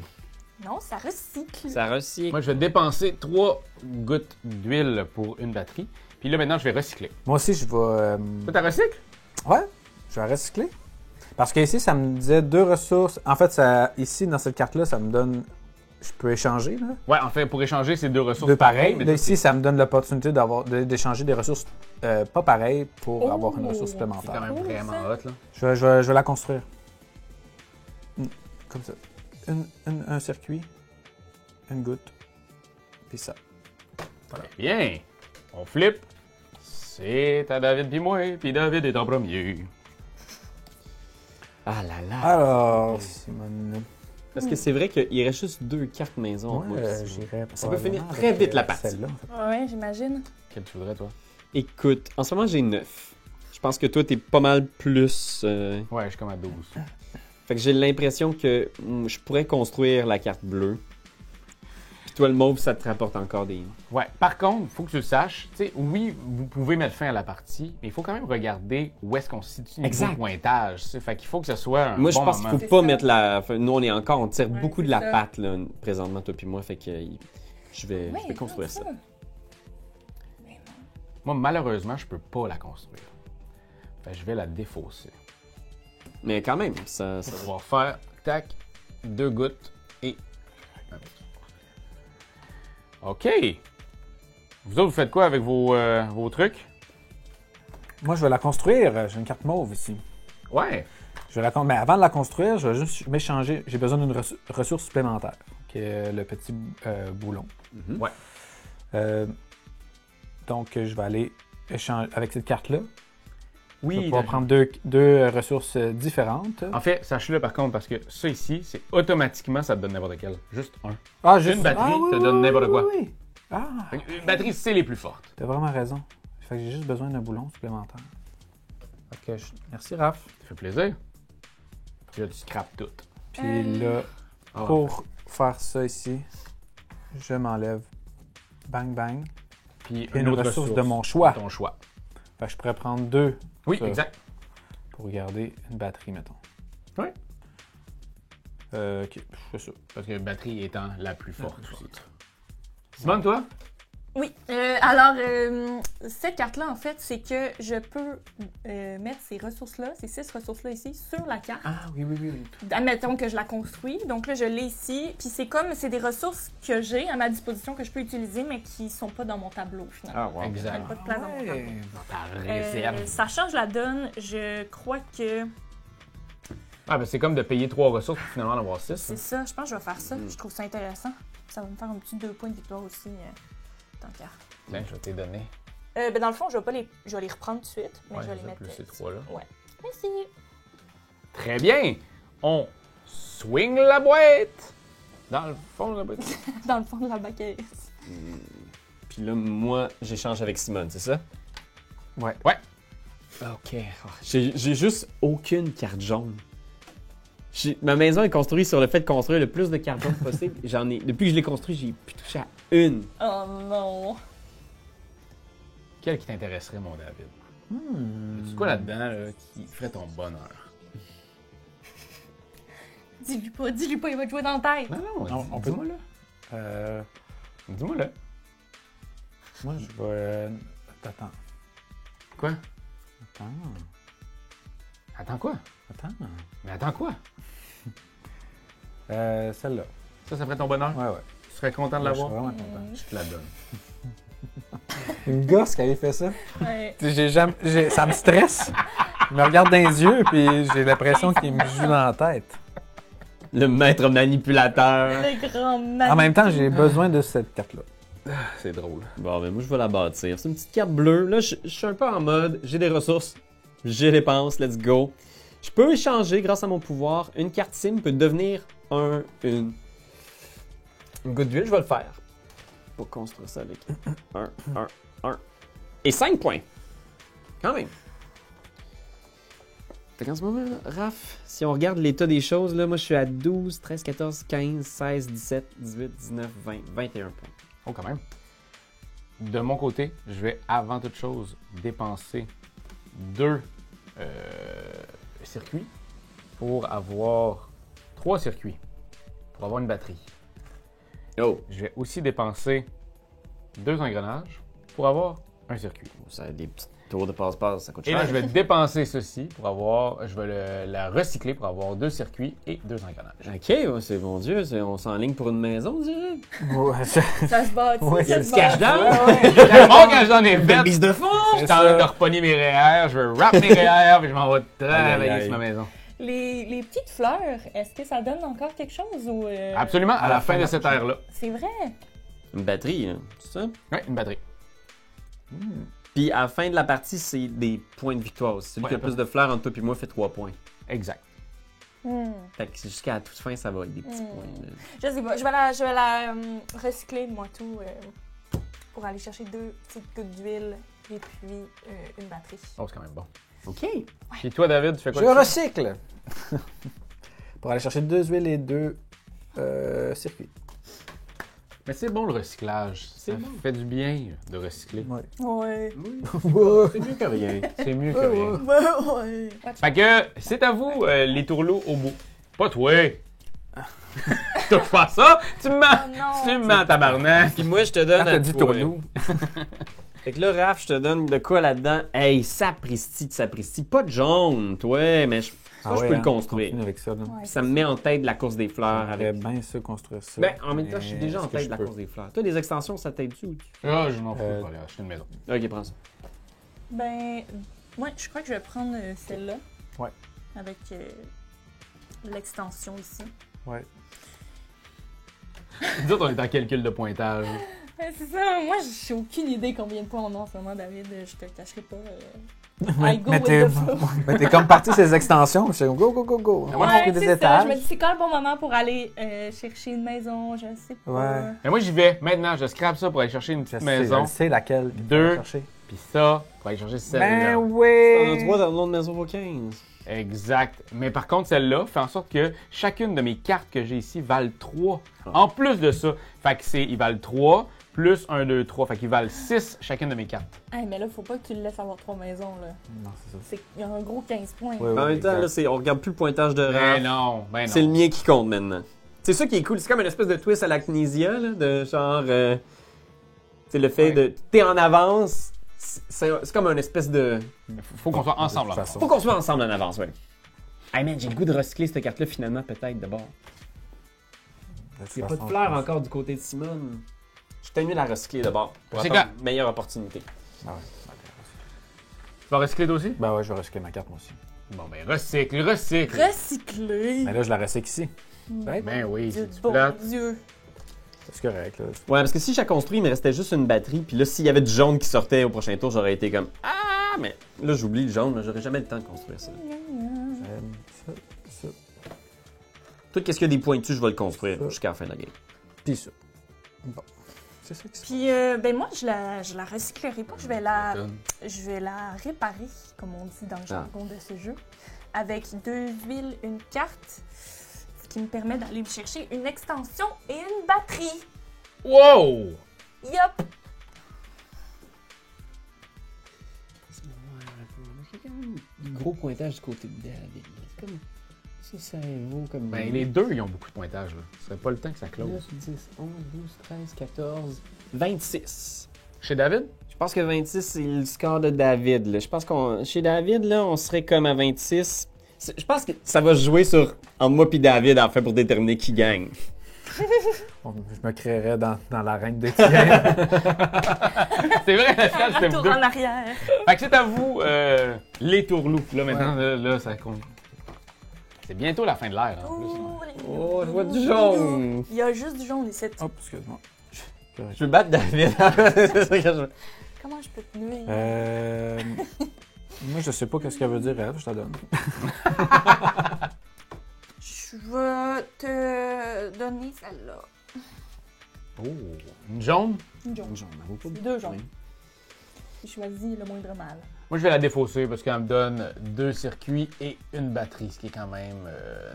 Non, ça recycle. Ça recycle. Moi, je vais dépenser 3 gouttes d'huile pour une batterie. Puis là, maintenant, je vais recycler. Moi aussi, je vais. Toi, t'as recycle? Ouais, je vais recycler. Parce que ici, ça me disait 2 ressources. En fait, ça, ici, dans cette carte-là, ça me donne. Je peux échanger, là. Ouais, en fait, pour échanger, c'est 2 ressources 2 pareilles. pareilles. Mais Là, ici, ça me donne l'opportunité d'échanger des ressources pas pareilles pour avoir une ressource c'est quand supplémentaire. même Cool, vraiment ça. hot, là. Je vais la construire. Comme ça. Un circuit, une goutte, puis ça. Bien. On flippe. C'est à David puis moi, puis David est en premier. Ah là là. Alors, Simone. Parce que c'est vrai qu'il reste juste 2 cartes maison. Ouais, moi, aussi. j'irais Ça peut finir probablement très avec, vite, la partie. celle-là, en fait. Ouais, j'imagine. Quel tu voudrais, toi? Écoute, en ce moment j'ai 9. Je pense que toi t'es pas mal plus. Ouais, je suis comme à 12. Fait que j'ai l'impression que je pourrais construire la carte bleue. Puis toi le mauve ça te rapporte encore des. Ouais, par contre, il faut que tu le saches. Tu sais, oui, vous pouvez mettre fin à la partie, mais il faut quand même regarder où est-ce qu'on se situe niveau Exact. pointage. Tu sais. Fait qu'il faut que ce soit un Moi je bon pense qu'il moment. faut pas C'est ça. mettre la. Enfin, nous on est encore, on tire Ouais, beaucoup de c'est la ça. patte là, présentement toi puis moi. Fait que je vais Ouais, construire ça. Mais non. Moi, malheureusement, je peux pas la construire. Fait que je vais la défausser. Mais quand même, ça. On va faire, tac, 2 gouttes et... OK. Vous autres, vous faites quoi avec vos trucs? Moi, je vais la construire. J'ai une carte mauve ici. Ouais. Je vais mais avant de la construire, je vais juste m'échanger. J'ai besoin d'une ressource supplémentaire, qui est le petit boulon. Mhm. Ouais. Donc, je vais aller échanger avec cette carte-là. Je vais Oui. pouvoir prendre deux ressources différentes. En fait, sache-le par contre, parce que ça ici, c'est automatiquement, ça te donne n'importe quel. Juste un. Ah, Une batterie te donne n'importe quoi. Oui. Ah, Fait que une batterie, c'est les plus fortes. t'as vraiment raison. Fait que j'ai juste besoin d'un boulon supplémentaire. Ok, merci Raph. Ça fait plaisir. Puis là, tu scrapes tout. Puis là, Ah, pour faire ça ici, je m'enlève bang bang. Puis Une autre ressource de mon choix. Ton choix. Fait que je pourrais prendre 2 Oui, Ça. exact. pour garder une batterie, mettons. Oui. Ok, c'est ça. Parce que la batterie étant la plus forte aussi. Simone, toi? Oui. Alors, cette carte-là, en fait, c'est que je peux mettre ces ressources-là, ces 6 ressources-là ici, sur la carte. Ah oui, oui, oui. Admettons que je la construis. Donc là, je l'ai ici. Puis c'est des ressources que j'ai à ma disposition que je peux utiliser, mais qui sont pas dans mon tableau, finalement. Ah wow. Exact. Elles prennent pas de place dans mon tableau. Dans ta réserve. Ça change la donne. Je crois que Ah, ben c'est comme de payer 3 ressources pour finalement en avoir 6. c'est ça. Je pense que je vais faire ça. Je trouve ça intéressant. Ça va me faire un petit 2 points de victoire aussi. Tant qu'à. Tiens, je vais te les donner. Ben dans le fond, je vais les reprendre tout de suite, mais Ouais, je vais les ça, mettre. plus ces trois-là. Ouais. Merci. Très bien. On swing la boîte. Dans le fond de la boîte. Dans le fond de la baquette. Puis là, moi, j'échange avec Simone, c'est ça? Ouais. Ouais. OK. Oh, j'ai juste aucune carte jaune. Ma maison est construite sur le fait de construire le plus de cartes jaunes possible. Depuis que je l'ai construit, j'ai pu toucher à une. Oh non. Quel qui t'intéresserait, mon David? C'est quoi là-dedans là, qui ferait ton bonheur? Dis-lui pas, il va te jouer dans la tête. Non, On peut- dis-moi là. Dis-moi là. Moi, je vais. Attends. Quoi? Attends. Attends quoi? Attends. Mais attends quoi? Celle-là. Ça ferait ton bonheur? Ouais, ouais. Tu serais content de Je suis l'avoir? vraiment content. Je te la donne. Une gosse qui avait fait ça. Ouais. Tu sais, ça me stresse. Il me regarde dans les yeux, puis j'ai l'impression qu'il me joue dans la tête. Le maître manipulateur. Le grand man. En même temps, j'ai besoin de cette carte-là. C'est drôle. Bon, ben moi, je vais la bâtir. C'est une petite carte bleue. Là, je suis un peu en mode, j'ai des ressources, j'ai dépense, let's go. Je peux échanger, grâce à mon pouvoir, une carte sim peut devenir une goutte d'huile. Je vais le faire. Pour construire ça avec 1. Et 5 points. Quand même. Fait qu'en ce moment, Raph, si on regarde l'état des choses, là, moi, je suis à 12, 13, 14, 15, 16, 17, 18, 19, 20, 21 points. Oh, quand même. De mon côté, je vais avant toute chose dépenser 2 circuits pour avoir 3 circuits, pour avoir une batterie. Oh! Je vais aussi dépenser 2 engrenages pour avoir un circuit. Ça a des petits tours de passe-passe, ça coûte Et cher. là, je vais dépenser ceci pour avoir, je vais la recycler pour avoir 2 circuits et 2 engrenages. Ok, ouais, c'est bon Dieu, on s'enligne pour une maison, on dirait. Ouais, Ça se bat, Ouais, ça il y a se du cash bat. down. Bon, quand j'en ai fait, Bise de fond! je suis en train de repogner mes REER, je veux wrap mes REER, puis je m'en vais travailler aïe. sur ma maison. Les petites fleurs, est-ce que ça donne encore quelque chose ou Absolument, à la fin de cette ère-là. C'est vrai. Une batterie, hein, c'est ça? Oui, une batterie. Puis à la fin de la partie, c'est des points de victoire. Celui qui a le plus de fleurs entre toi et moi fait 3 points. Exact. Fait que jusqu'à la toute fin, ça va être des petits points. là. Je sais pas, je vais la recycler, moi, tout, pour aller chercher 2 petites gouttes d'huile et puis une batterie. Oh, c'est quand même bon. OK. Puis toi, David, tu fais quoi? Je de ça? recycle. Pour aller chercher 2 huiles et 2 circuits. Mais c'est bon le recyclage. Ça bon. fait du bien de recycler. Ouais. Ouais. C'est mieux que rien. C'est mieux que rien. Ouais. Fait que c'est à vous, les tourlots au bout. Pas toi. Touche pas à ça. Tu me mens. Oh non. Tu me mens, tabarnak. Puis moi, je te donne Quand à t'as dit toi. tournou. Fait que là, Raph, je te donne de quoi là-dedans? Hey, sapristi de sapristi. Pas de jaune, toi, mais je peux le construire. Continue avec ça. Là. Ouais, Puis ça me met en tête de la course des fleurs. J'aimerais Avec... bien ça construire ça. Ben, en même temps, je suis Mais déjà en est-ce que tête je de la peux? course des fleurs. Toi, des extensions, ça t'aide-tu ou tu... Ah, je m'en fous. Pas aller acheter une maison. Ok, prends ça. Ben, moi, je crois que je vais prendre celle-là. Ouais. Avec l'extension ici. Ouais. Nous autres, on est en calcul de pointage. C'est ça, moi, j'ai aucune idée combien de points on a en ce moment, David. Je te le cacherai pas. Mais, I go with the flow. mais t'es comme parti ces extensions. Je suis comme go, go, go, go. On va Ouais, construire des c'est ça. étages. Je me dis, c'est quand le bon moment pour aller chercher une maison? Je sais pas. Ouais. Mais moi, j'y vais. Maintenant, je scrape ça pour aller chercher une Je petite sais, maison. je sais laquelle. qu'il faut Deux. chercher. Puis ça, pour aller chercher celle-là. Ben T'en as oui. 3 dans le nom de maison pour 15. Exact. Mais par contre, celle-là fait en sorte que chacune de mes cartes que j'ai ici valent 3. En plus de ça, fait que ils valent 3 plus 1, 2, 3. Fait qu'ils valent 6 chacune de mes cartes. Hey, mais là, faut pas que tu le laisses avoir 3 maisons, là. Non, c'est ça. Il y a un gros 15 points. Ouais, En même temps, là, on regarde plus le pointage de Raph. Ben non, ben non. C'est le mien qui compte maintenant. C'est ça qui est cool. C'est comme une espèce de twist à la Knizia, là, de genre. C'est le fait Ouais. de. T'es en avance. C'est comme une espèce de. Faut qu'on soit ensemble De toute là. façon. Faut qu'on soit ensemble en avance, ouais. Hey man, j'ai le goût de recycler cette carte-là finalement, peut-être d'abord. Il n'y a pas de fleurs encore du côté de Simone. Je t'ai mieux la recycler d'abord. Pour C'est avoir une meilleure opportunité. Ah ouais. Tu vas recycler toi aussi? Ben ouais, je vais recycler ma carte moi aussi. Bon, ben recycle. Recycler! Mais là, je la recycle ici. Ben oui, Dieu c'est bon plate. Dieu! C'est correct, là. Ouais, parce que si j'ai construit, il me restait juste une batterie. Puis là, s'il y avait du jaune qui sortait au prochain tour, j'aurais été comme ah, mais là, j'oublie le jaune, j'aurais jamais le temps de construire ça. Ça. Tout qu'est-ce qu'il y a des pointus, je vais le construire Ça. jusqu'à la fin de la game. Puis ça. Bon. C'est ça qui se Puis, ben moi, je la recyclerai pas. Je vais la réparer, comme on dit dans le jargon de ce jeu, avec 2 huiles, une carte, ce qui me permet d'aller me chercher une extension et une batterie. Wow! Yup! Gros pointage du côté de David. C'est comme si ça vaut comme. Ben, les deux, ils ont beaucoup de pointage, là. Ce serait pas le temps que ça close. 9, 10, 11, 12, 13, 14, 26. Chez David? Je pense que 26, c'est le score de David. Là. Je pense qu'on chez David, là, on serait comme à 26. Je pense que ça va se jouer sur entre moi et David, en fait, pour déterminer qui gagne. Bon, je me créerais dans l'arène des tigres. C'est vrai, la finale, c'était Un vous tour deux. en arrière. Fait que c'est à vous, les tourlous. Là, maintenant, là, ça compte. C'est bientôt la fin de l'ère, en plus. Oh, je vois du jaune. Il y a juste du jaune ici. Hop, excuse-moi. Je veux battre David. C'est ça que je veux. Comment je peux te nuire? Moi, je sais pas qu'est-ce qu'elle veut dire, elle, je te la donne. Je vais te donner celle-là. Oh, une jaune? Une jaune. Jaune, elle vaut pas Deux jaunes. J'ai choisi le moindre mal. Moi, je vais la défausser parce qu'elle me donne 2 circuits et une batterie, ce qui est quand même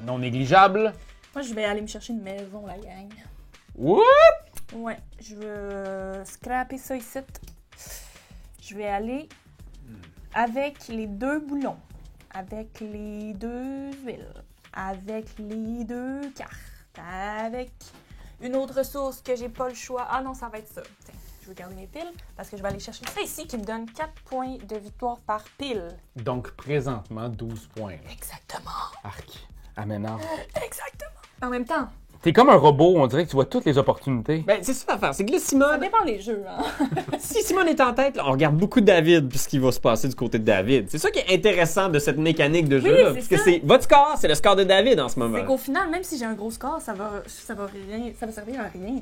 non négligeable. Moi, je vais aller me chercher une maison, la gang. What? Ouais, je vais scraper ça ici. Je vais aller avec les 2 boulons, avec les 2 huiles, avec les 2 cartes, avec une autre ressource que j'ai pas le choix. Ah non, ça va être ça. Tiens, je vais garder mes piles parce que je vais aller chercher ça ici qui me donne 4 points de victoire par pile. Donc, présentement, 12 points. Exactement. Arc. Aménard. Exactement. En même temps, T'es comme un robot, on dirait que tu vois toutes les opportunités. Ben, c'est ça l'affaire. C'est que là, ça Simone. dépend les jeux. Hein? Si Simone est en tête, là, on regarde beaucoup David puis ce qui va se passer du côté de David. C'est ça qui est intéressant de cette mécanique de jeu-là. c'est Parce que ça. c'est votre score, c'est le score de David en ce moment. C'est qu'au final, même si j'ai un gros score, ça va servir à rien.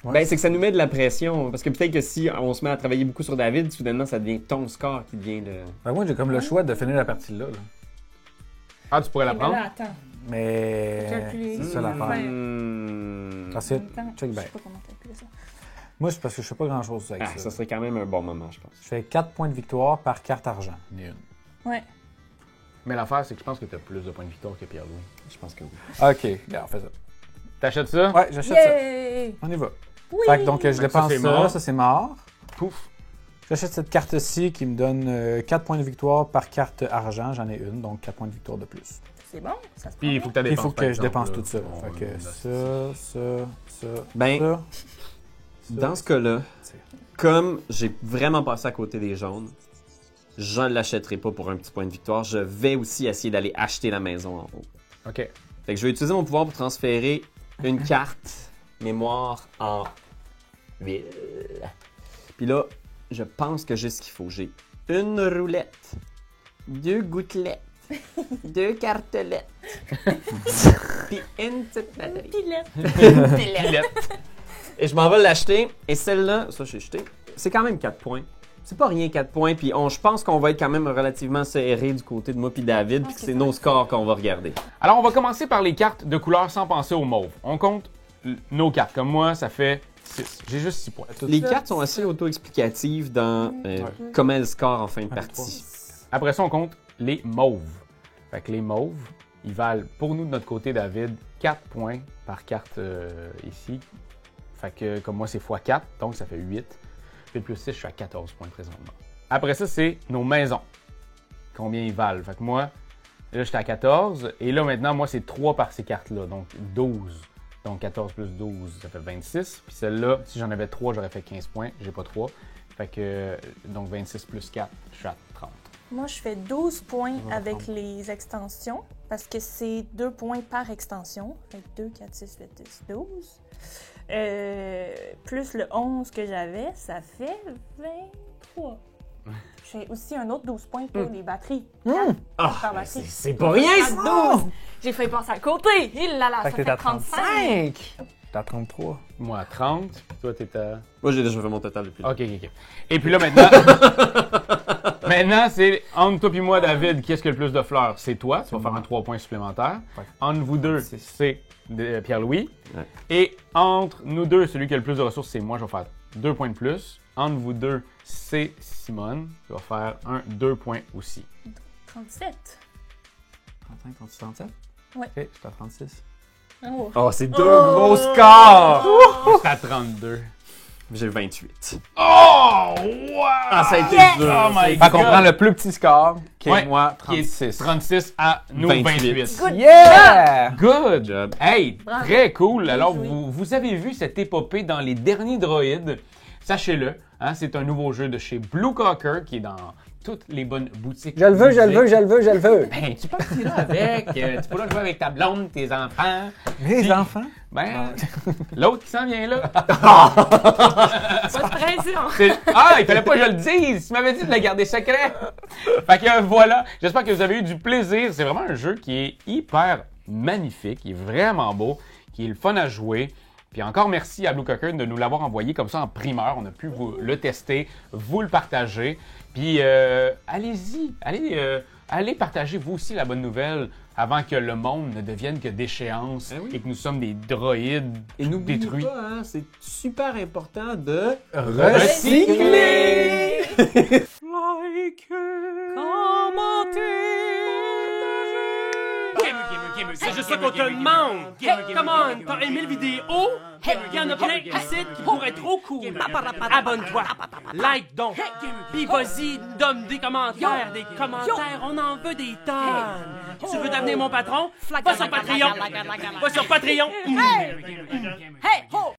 Ben, c'est que ça nous met de la pression. Parce que peut-être que si on se met à travailler beaucoup sur David, soudainement, ça devient ton score qui devient le. Ben, moi, j'ai comme le choix de finir la partie là. Ah, tu pourrais la Mais prendre? là, attends. Mais. Calculer. C'est ça l'affaire. Hmm. Ah, c'est- En même temps, check je bien. sais pas comment calculer ça. Moi, c'est parce que je fais pas grand-chose avec Ah, ça. ça serait quand même un bon moment, je pense. Je fais 4 points de victoire par carte argent. Ni une. Ouais. Mais l'affaire, c'est que je pense que t'as plus de points de victoire que Pierre-Louis. Je pense que oui. OK, bien, on fait ça. T'achètes ça? Ouais, j'achète ça. Yay! On y va. Oui! Fait que donc, je Fait que ça, dépense c'est ça, mort. ça c'est mort. Pouf. J'achète cette carte-ci qui me donne 4 points de victoire par carte argent. J'en ai une, donc 4 points de victoire de plus. C'est bon, ça se Puis il prend faut que tu Il dépenses. faut par que je exemple, dépense là. tout ça. On Fait que va- ça. Ben, ça. dans ce cas-là, comme j'ai vraiment passé à côté des jaunes, je ne l'achèterai pas pour un petit point de victoire. Je vais aussi essayer d'aller acheter la maison en haut. OK. Fait que je vais utiliser mon pouvoir pour transférer une carte mémoire en ville. Puis là, je pense que j'ai ce qu'il faut. J'ai une roulette, 2 gouttelettes, 2 cartelettes, puis une petite batterie. Pilette. Pilette. Et je m'en vais l'acheter. Et celle-là, ça j'ai jeté, c'est quand même 4 points. C'est pas rien 4 points. Puis je pense qu'on va être quand même relativement serré du côté de moi puis David. Puis que c'est nos scores qu'on va regarder. Alors, on va commencer par les cartes de couleur sans penser au mauve. On compte nos cartes. Comme moi, ça fait 6. J'ai juste 6 points. Les cartes sont assez auto-explicatives dans comment elles scorent en fin de partie. Après ça, on compte les mauves. Fait que les mauves, ils valent pour nous, de notre côté, David, 4 points par carte ici. Fait que comme moi, c'est x4, donc ça fait 8. Puis plus 6, je suis à 14 points présentement. Après ça, c'est nos maisons. Combien ils valent. Fait que moi, là, j'étais à 14. Et là, maintenant, moi, c'est 3 par ces cartes-là. Donc 12. Donc 14 plus 12, ça fait 26. Puis celle-là, si j'en avais 3, j'aurais fait 15 points. J'ai pas 3. Fait que, donc 26 plus 4, je suis à 30. Moi, je fais 12 points avec les extensions parce que c'est 2 points par extension. Fait que 2, 4, 6, 8, 10, 12. Plus le 11 que j'avais, ça fait 23. J'ai aussi un autre 12 points pour les batteries. 4 par batterie. C'est pas rien, À 12. J'ai failli passer à côté. Il là là, Fait ça que t'es fait à 35. J'étais à 33. Moi à 30. Puis toi, t'es à... Moi, j'ai déjà fait mon total depuis là. OK. Et puis là, maintenant... maintenant, c'est entre toi et moi, David, qui est-ce qui a le plus de fleurs? C'est toi. Tu vas faire un 3 points supplémentaires. Ouais. Entre vous deux, 36. c'est Pierre-Louis. Ouais. Et entre nous deux, celui qui a le plus de ressources, c'est moi. Je vais faire 2 points de plus. Entre vous deux, c'est Simone. Tu vas faire 2 points aussi. 37. 35, 36, 37? Ouais. Ok, j'étais à 36. Oh. Oh, c'est deux gros scores! C'est à 32. J'ai 28. Oh! Wow! Ah, ça a été dur. Oh my Fait qu'on God. prend le plus petit score, qui Ouais, est moi, Qui est 36. 36 à nous 28. 28. Good Yeah! Good job. Hey, Bravo. très cool. Alors, joué. vous avez vu cette épopée dans les derniers droïdes. Sachez-le, hein, c'est un nouveau jeu de chez Blue Cocker qui est dans toutes les bonnes boutiques. Je le veux, je le musique. veux, je le veux, je le veux. Ben, tu peux rester là avec. Tu peux là jouer avec ta blonde, tes enfants. Les enfants? Ben, l'autre qui s'en vient là. Pas de pression. Ah, il fallait pas que je le dise. Tu m'avais dit de le garder secret. Fait que voilà. J'espère que vous avez eu du plaisir. C'est vraiment un jeu qui est hyper magnifique, qui est vraiment beau, qui est le fun à jouer. Puis encore merci à Blue Cocker de nous l'avoir envoyé comme ça en primeur. On a pu vous le tester, vous le partager. Puis allez-y, allez partager vous aussi la bonne nouvelle avant que le monde ne devienne que déchéance Eh oui. et que nous sommes des droïdes Et n'oubliez détruits. pas, hein, c'est super important de Recycler! C'est juste ça qu'on te demande! Hey, come on! T'as aimé le vidéo? Hey, y'en a plein ici qui pourraient être trop cool! Abonne-toi! Like donc! Pis vas-y, donne des commentaires! Des commentaires, on en veut des tonnes! Tu veux devenir mon patron? Va sur Patreon! Va sur Patreon! Hey, ho!